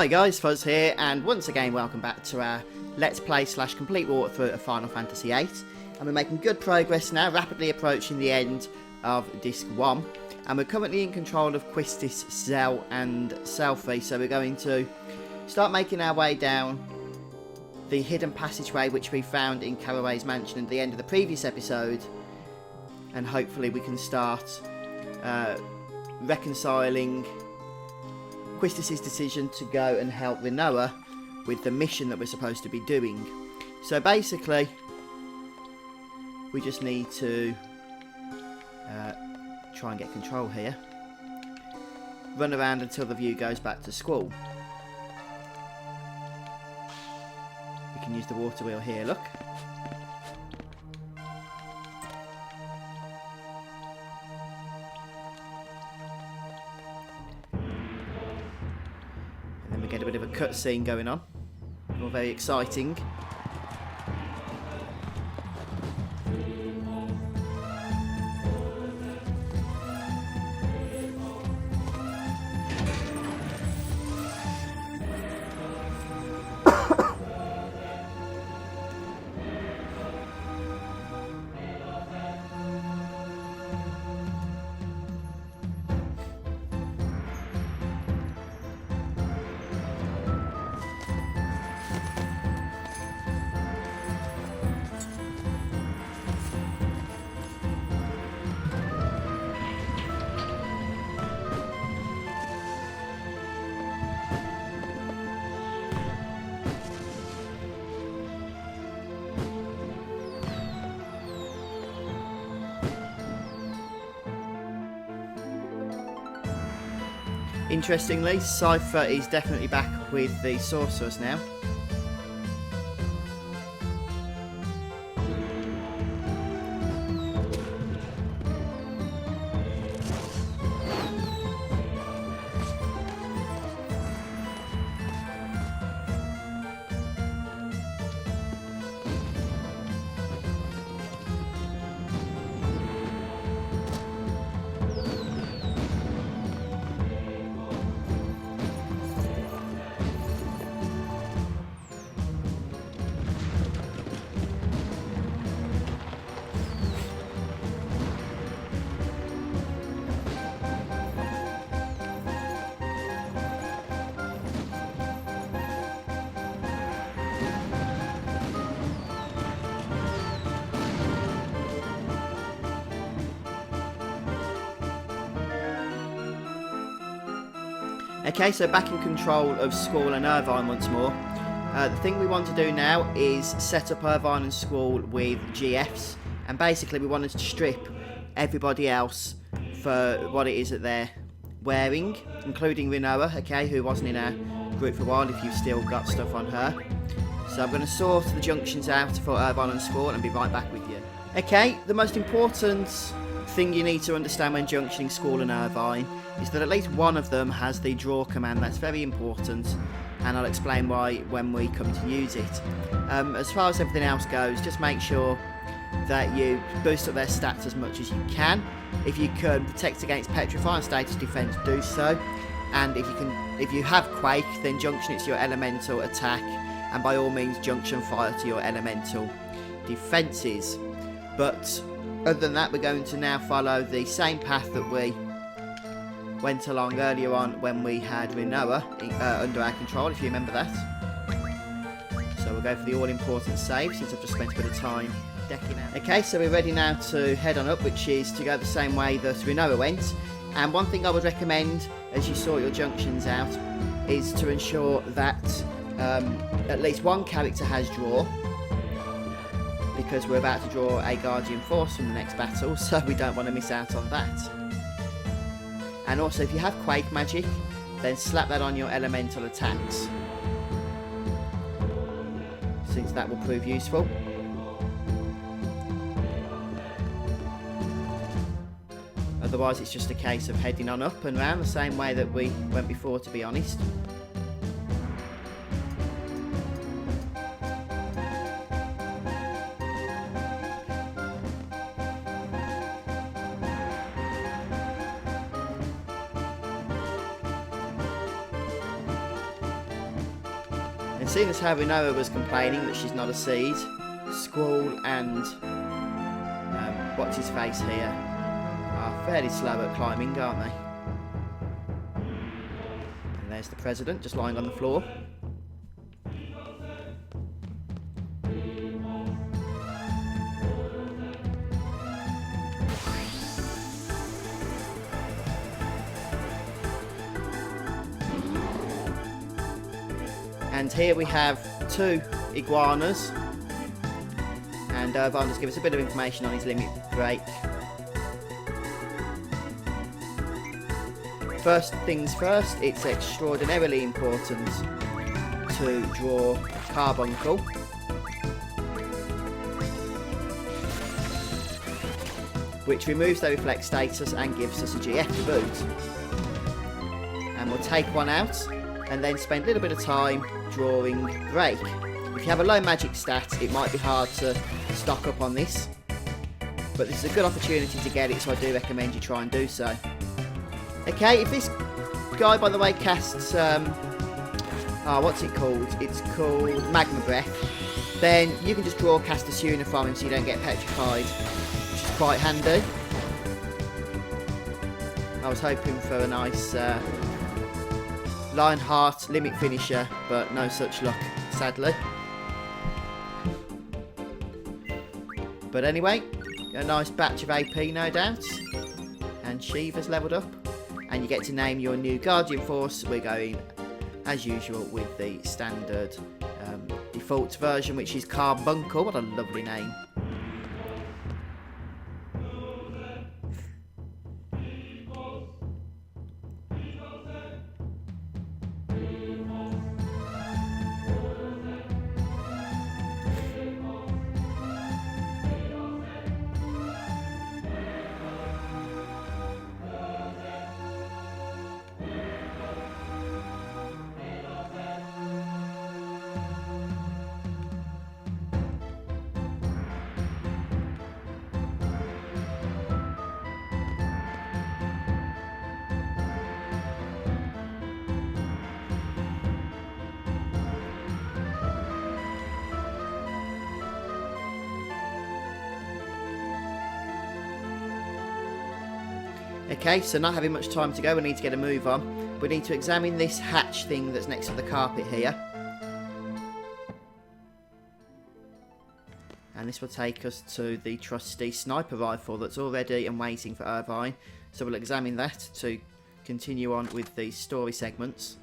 Hi guys, Fuzz here, and once again welcome back to our Let's Play / complete walkthrough of Final Fantasy VIII. And we're making good progress now, rapidly approaching the end of Disc 1. And we're currently in control of Quistis, Zell and Selphie, so we're going to start making our way down the hidden passageway which we found in Caraway's mansion at the end of the previous episode. And hopefully we can start reconciling Quistis' decision to go and help Rinoa with the mission that we're supposed to be doing. So basically, we just need to try and get control here. Run around until the view goes back to Squall. We can use the water wheel here, look. Get a bit of a cutscene going on. All very exciting. Interestingly, Cypher is definitely back with the sorceress now. Okay, so back in control of Squall and Irvine once more. The thing we want to do now is set up Irvine and Squall with GFs, and basically we wanted to strip everybody else for what it is that they're wearing, including Rinoa, okay, who wasn't in our group for a while, if you've still got stuff on her. So I'm going to sort the junctions out for Irvine and Squall and be right back with you. Okay, the most important thing you need to understand when junctioning Squall and Irvine is that at least one of them has the draw command. That's very important, and I'll explain why when we come to use it. As far as everything else goes, just make sure that you boost up their stats as much as you can. If you can protect against Petrify and status defense, do so. And if you have Quake, then junction it to your elemental attack, and by all means junction fire to your elemental defenses. But other than that, we're going to now follow the same path that we went along earlier on when we had Rinoa under our control, if you remember that. So we'll go for the all-important save, since I've just spent a bit of time decking out. Okay, so we're ready now to head on up, which is to go the same way that Rinoa went. And one thing I would recommend, as you sort your junctions out, is to ensure that at least one character has draw, because we're about to draw a Guardian Force from the next battle, so we don't want to miss out on that. And also, if you have Quake magic, then slap that on your elemental attacks, since that will prove useful. Otherwise, it's just a case of heading on up and round the same way that we went before, to be honest. And seeing as how Renoa was complaining that she's not a seed, Squall and what's his face here are fairly slow at climbing, aren't they? And there's the president just lying on the floor. And here we have 2 iguanas, and Irvine just give us a bit of information on his limit break. First things first, it's extraordinarily important to draw Carbuncle. Which removes their reflect status and gives us a GF to boot. And we'll take one out and then spend a little bit of time drawing Break. If you have a low magic stat, it might be hard to stock up on this, but this is a good opportunity to get it, so I do recommend you try and do so. Okay, if this guy, by the way, casts, what's it called? It's called Magma Breath. Then you can just draw Castasuna from him so you don't get petrified, which is quite handy. I was hoping for a nice Lionheart limit finisher, but no such luck, sadly. But anyway, a nice batch of AP, no doubt. And Shiva's levelled up. And you get to name your new Guardian Force. We're going, as usual, with the standard default version, which is Carbuncle. What a lovely name. Okay, so not having much time to go, we need to get a move on. We need to examine this hatch thing that's next to the carpet here. And this will take us to the trusty sniper rifle that's all ready and waiting for Irvine. So we'll examine that to continue on with the story segments.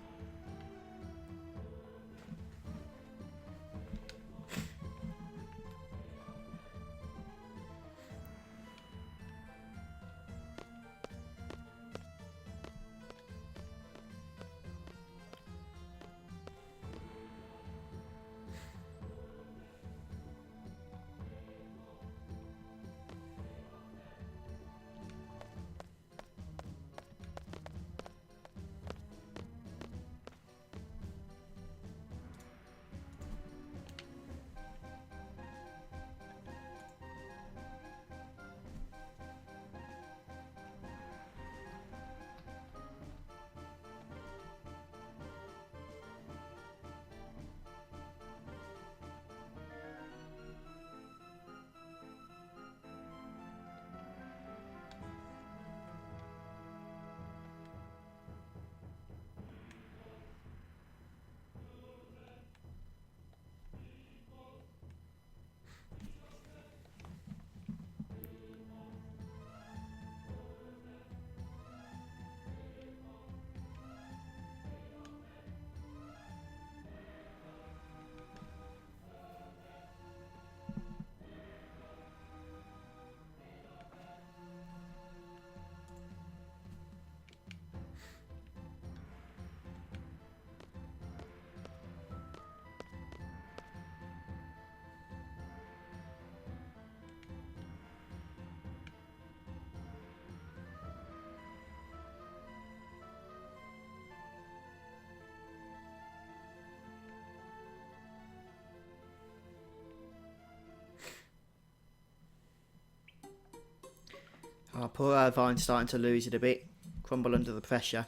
Oh, poor Irvine's starting to lose it a bit. Crumble under the pressure.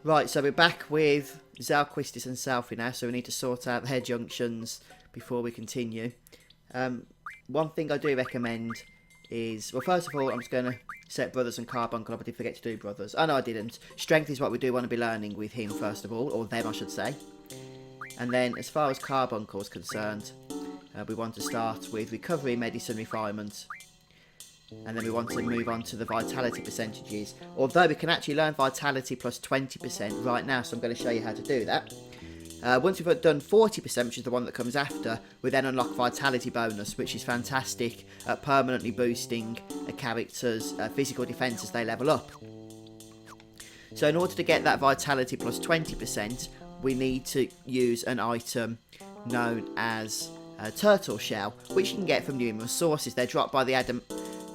Right, so we're back with Zalquistis and Selfie now, so we need to sort out their junctions before we continue. One thing I do recommend is, well, first of all, I'm just going to set Brothers and Carbuncle up. I did forget to do Brothers. Oh, no, I didn't. Strength is what we do want to be learning with him, first of all, or them, I should say. And then, as far as Carbuncle is concerned, we want to start with Recovery, Medicine, Refinement. And then we want to move on to the Vitality percentages. Although we can actually learn Vitality plus 20% right now, so I'm going to show you how to do that. Once we've done 40%, which is the one that comes after, we then unlock Vitality bonus, which is fantastic at permanently boosting a character's physical defense as they level up. So in order to get that Vitality plus 20%, we need to use an item known as Turtle Shell, which you can get from numerous sources. They're dropped by the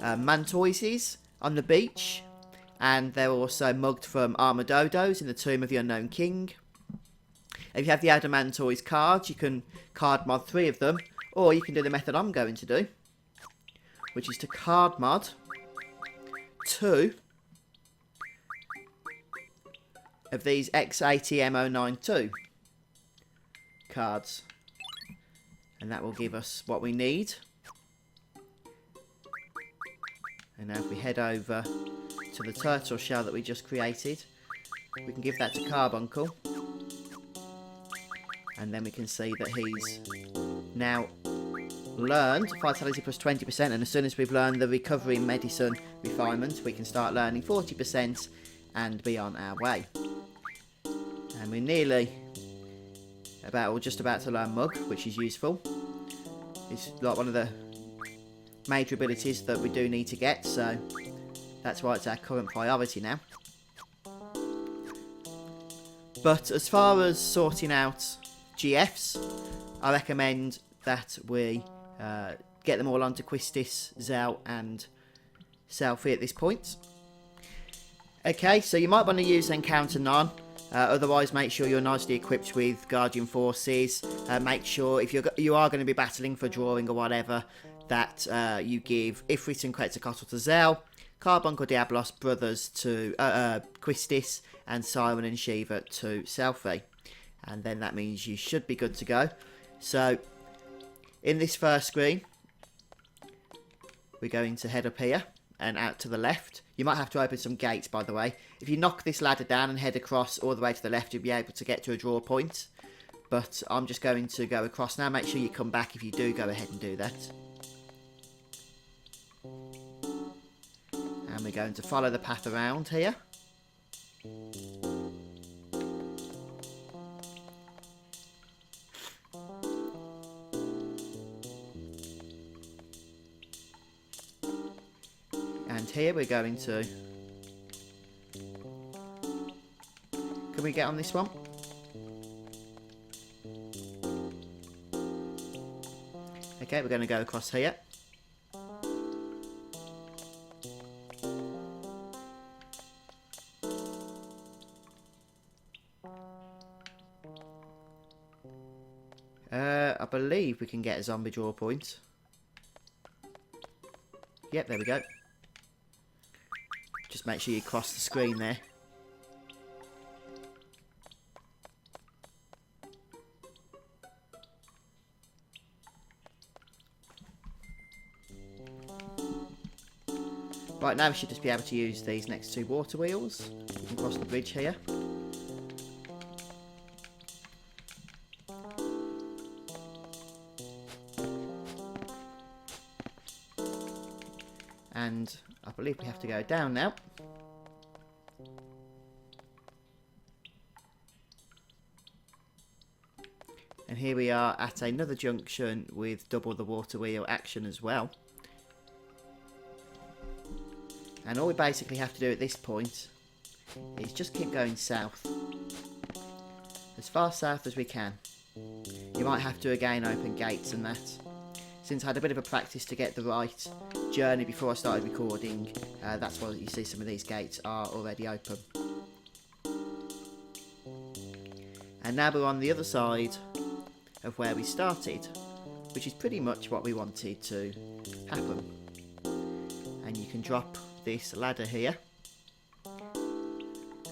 Mantoises on the beach, and they're also mugged from Armadodos in the Tomb of the Unknown King. If you have the Adamantoise cards, you can card mod 3 of them, or you can do the method I'm going to do, which is to card mod 2 of these X80M092 cards, and that will give us what we need. And now if we head over to the turtle shell that we just created, we can give that to Carbuncle. And then we can see that he's now learned Vitality plus 20%. And as soon as we've learned the Recovery, Medicine, Refinement, we can start learning 40% and be on our way. And we're nearly about, or just about to learn Mug, which is useful. It's like one of the major abilities that we do need to get, so that's why it's our current priority now. But as far as sorting out GFs, I recommend that we get them all onto Quistis, Zell and Selfie at this point. Okay, so you might want to use Encounter None. Otherwise, make sure you're nicely equipped with Guardian Forces. Make sure if you are going to be battling for drawing or whatever, that you give Ifrit and Quetzalcoatl to Zell, Carbuncle Diablos Brothers to Quistis, and Siren and Shiva to Selfie. And then that means you should be good to go. So, in this first screen, we're going to head up here and out to the left. You might have to open some gates, by the way. If you knock this ladder down and head across all the way to the left, you'll be able to get to a draw point. But I'm just going to go across now. Make sure you come back if you do go ahead and do that. And we're going to follow the path around here. And here we're going to... Can we get on this one? Okay, we're going to go across here. I believe we can get a zombie draw point. Yep, there we go. Just make sure you cross the screen there. Right, now we should just be able to use these next two water wheels. We can cross the bridge here. And I believe we have to go down now. And here we are at another junction with double the water wheel action as well. And all we basically have to do at this point is just keep going south. As far south as we can. You might have to again open gates and that. Since I had a bit of a practice to get the right journey before I started recording, that's why you see some of these gates are already open. And now we're on the other side of where we started, which is pretty much what we wanted to happen. And you can drop this ladder here,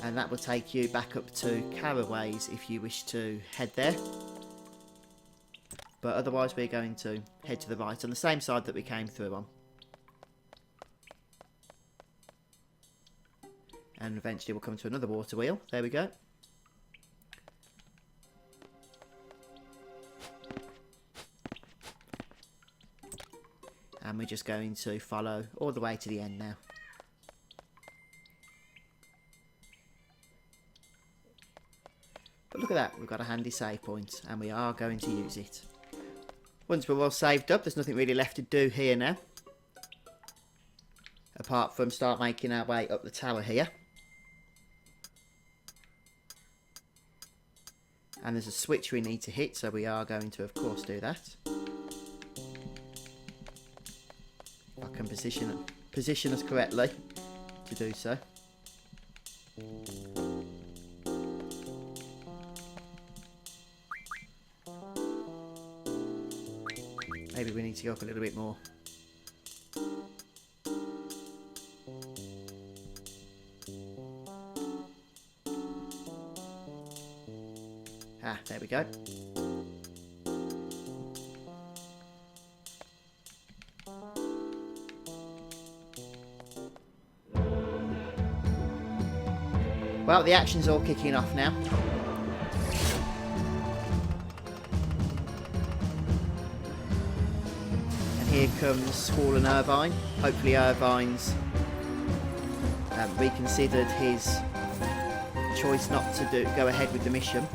And that will take you back up to Caraway's if you wish to head there. But otherwise we're going to head to the right on the same side that we came through on. And eventually we'll come to another water wheel. There we go. And we're just going to follow all the way to the end now. But look at that, we've got a handy save point and we are going to use it. Once we're all saved up, there's nothing really left to do here now. Apart from start making our way up the tower here. And there's a switch we need to hit, so we are going to, of course, do that. If I can position us correctly to do so. Maybe we need to go up a little bit more. Ah, there we go. Well, the action's all kicking off now. And here comes Squall and Irvine. Hopefully Irvine's reconsidered his choice not to go ahead with the mission.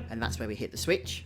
And that's where we hit the switch.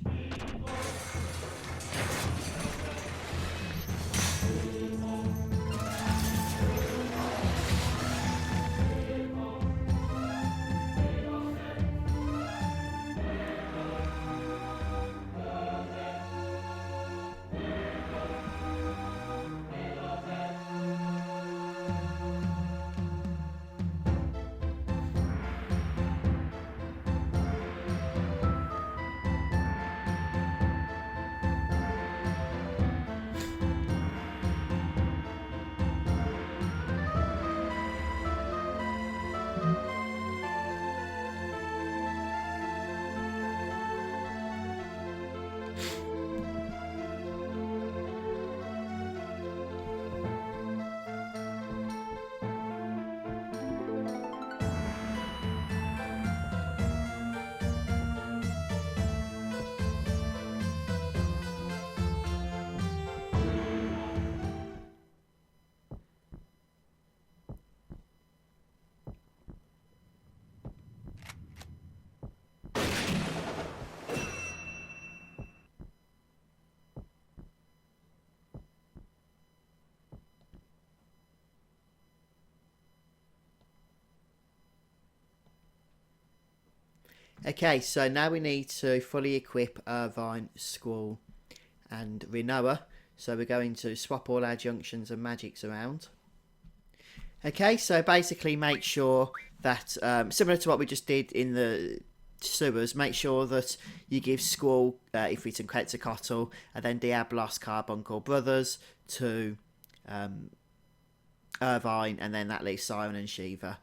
Okay, so now we need to fully equip Irvine, Squall and Renoa. So we're going to swap all our junctions and magics around. Okay, so basically make sure that, similar to what we just did in the sewers, make sure that you give Squall, Ifrit and Quetzalcoatl, and then Diablos, Carbuncle brothers to Irvine, and then that leaves Siren and Shiva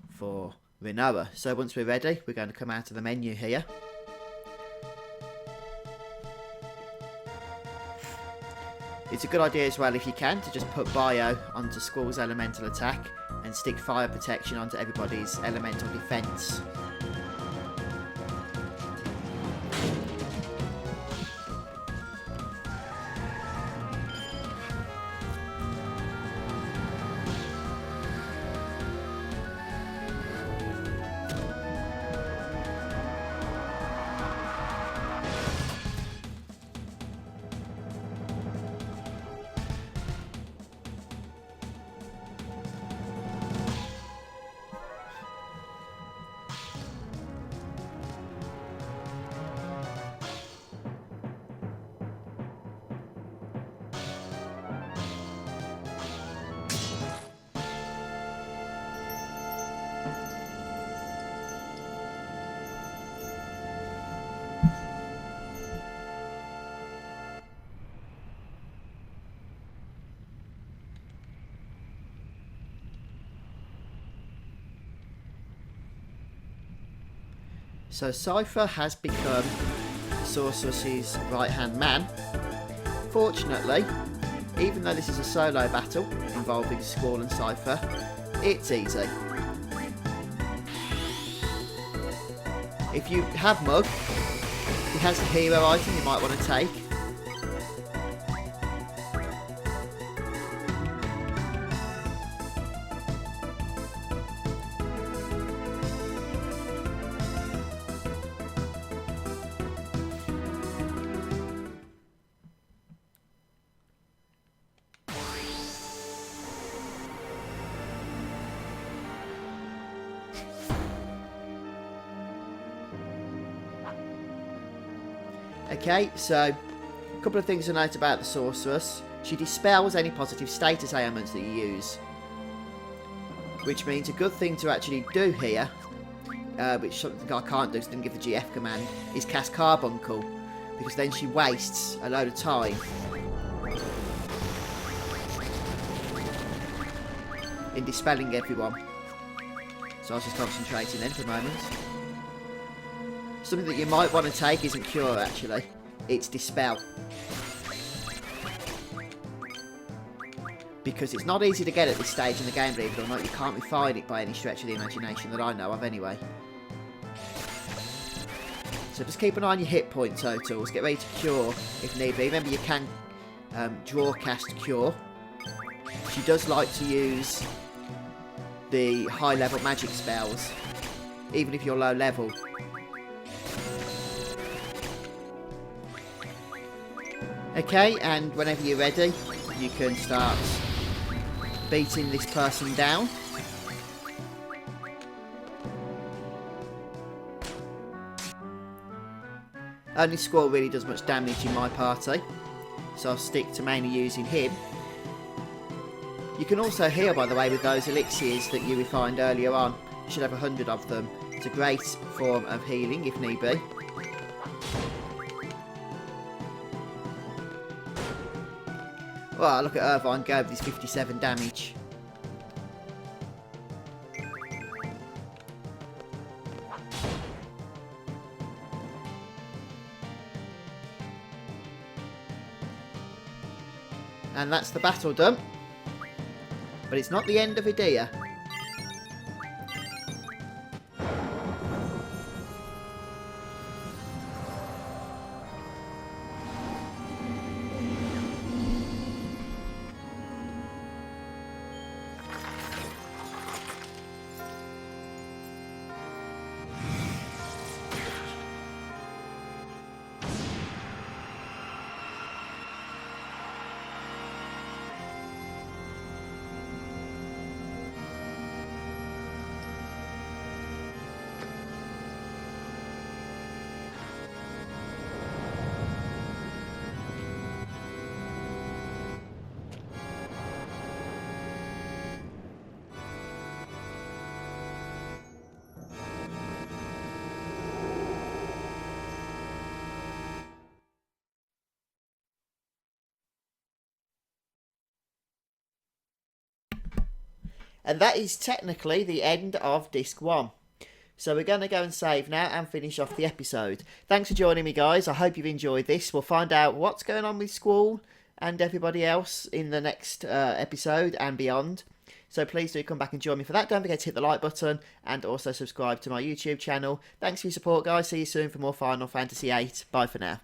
for Renoa. So once we're ready, we're going to come out of the menu here. It's a good idea as well, if you can, to just put Bio onto Squall's elemental attack and stick fire protection onto everybody's elemental defense. So Cypher has become the Sorceress's right-hand man. Fortunately, even though this is a solo battle involving Squall and Cypher, it's easy. If you have Mug, he has a hero item you might want to take. Okay, so a couple of things to note about the Sorceress. She dispels any positive status ailments that you use, which means a good thing to actually do here, which something I can't do because I didn't give the GF command, is cast Carbuncle, because then she wastes a load of time in dispelling everyone. So I was just concentrating then for a moment. Something that you might want to take isn't Cure, actually. It's Dispel. Because it's not easy to get at this stage in the game, believe it or not. You can't refine it by any stretch of the imagination that I know of, anyway. So just keep an eye on your hit point totals. Get ready to Cure if need be. Remember, you can draw cast Cure. She does like to use the high-level magic spells, even if you're low level. Okay, and whenever you're ready, you can start beating this person down. Only Squall really does much damage in my party, so I'll stick to mainly using him. You can also heal, by the way, with those elixirs that you refined earlier on. You should have 100 of them. It's a great form of healing if need be. Well, look at Irvine go with his 57 damage. And that's the battle done. But it's not the end of Edea. And that is technically the end of Disc 1. So we're going to go and save now and finish off the episode. Thanks for joining me, guys. I hope you've enjoyed this. We'll find out what's going on with Squall and everybody else in the next episode and beyond. So please do come back and join me for that. Don't forget to hit the like button and also subscribe to my YouTube channel. Thanks for your support, guys. See you soon for more Final Fantasy VIII. Bye for now.